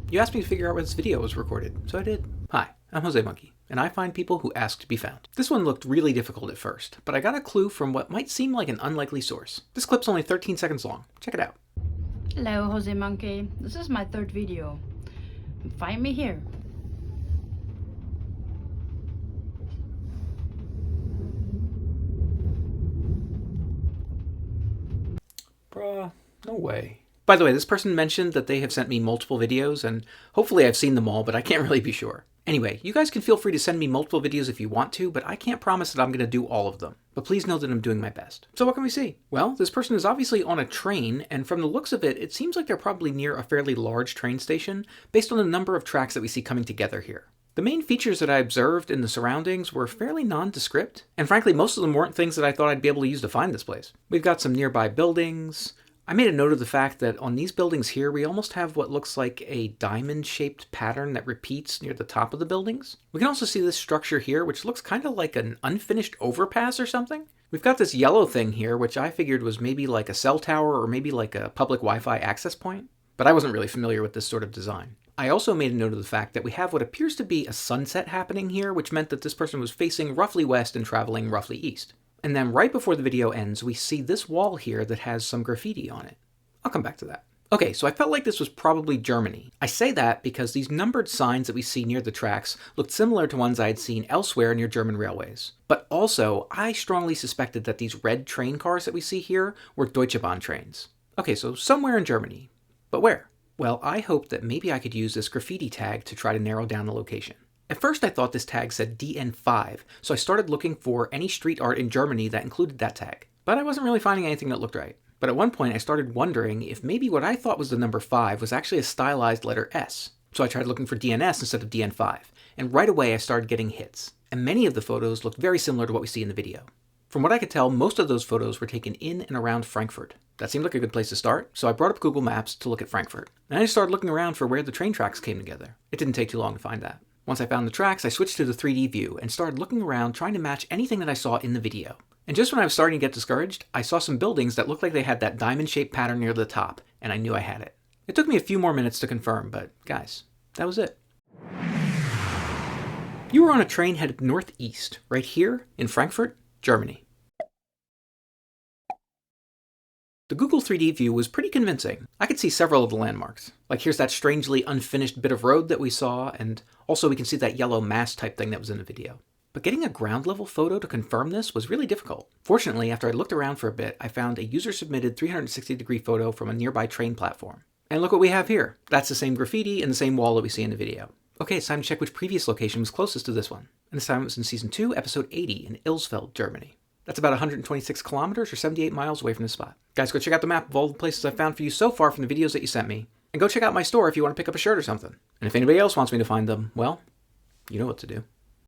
You asked me to figure out where this video was recorded, so I did. Hi, I'm josemonkey, and I find people who ask to be found. This one looked really difficult at first, but I got a clue from what might seem like an unlikely source. This clip's only 13 seconds long. Check it out. Hello, josemonkey. This is my third video. Find me here. Bruh, no way. By the way, this person mentioned that they have sent me multiple videos, and hopefully I've seen them all, but I can't really be sure. Anyway, you guys can feel free to send me multiple videos if you want to, but I can't promise that I'm going to do all of them. But please know that I'm doing my best. So what can we see? Well, this person is obviously on a train, and from the looks of it, it seems like they're probably near a fairly large train station, based on the number of tracks that we see coming together here. The main features that I observed in the surroundings were fairly nondescript, and frankly, most of them weren't things that I thought I'd be able to use to find this place. We've got some nearby buildings. I made a note of the fact that on these buildings here, we almost have what looks like a diamond-shaped pattern that repeats near the top of the buildings. We can also see this structure here, which looks kind of like an unfinished overpass or something. We've got this yellow thing here, which I figured was maybe like a cell tower or maybe like a public Wi-Fi access point, but I wasn't really familiar with this sort of design. I also made a note of the fact that we have what appears to be a sunset happening here, which meant that this person was facing roughly west and traveling roughly east. And then right before the video ends, we see this wall here that has some graffiti on it. I'll come back to that. Okay, so I felt like this was probably Germany. I say that because these numbered signs that we see near the tracks looked similar to ones I had seen elsewhere near German railways. But also, I strongly suspected that these red train cars that we see here were Deutsche Bahn trains. Okay, so somewhere in Germany. But where? Well, I hoped that maybe I could use this graffiti tag to try to narrow down the location. At first I thought this tag said DN5, so I started looking for any street art in Germany that included that tag. But I wasn't really finding anything that looked right. But at one point I started wondering if maybe what I thought was the number 5 was actually a stylized letter S. So I tried looking for DNS instead of DN5, and right away I started getting hits. And many of the photos looked very similar to what we see in the video. From what I could tell, most of those photos were taken in and around Frankfurt. That seemed like a good place to start, so I brought up Google Maps to look at Frankfurt. And I just started looking around for where the train tracks came together. It didn't take too long to find that. Once I found the tracks, I switched to the 3D view and started looking around trying to match anything that I saw in the video. And just when I was starting to get discouraged, I saw some buildings that looked like they had that diamond-shaped pattern near the top, and I knew I had it. It took me a few more minutes to confirm, but guys, that was it. You were on a train headed northeast, right here in Frankfurt, Germany. The Google 3D view was pretty convincing. I could see several of the landmarks. Like here's that strangely unfinished bit of road that we saw, and also we can see that yellow mast type thing that was in the video. But getting a ground level photo to confirm this was really difficult. Fortunately, after I looked around for a bit, I found a user-submitted 360-degree photo from a nearby train platform. And look what we have here. That's the same graffiti and the same wall that we see in the video. Okay, it's time to check which previous location was closest to this one. And this time it was in Season 2, Episode 80 in Ilsfeld, Germany. That's about 126 kilometers or 78 miles away from the spot. Guys, go check out the map of all the places I've found for you so far from the videos that you sent me. And go check out my store if you want to pick up a shirt or something. And if anybody else wants me to find them, well, you know what to do.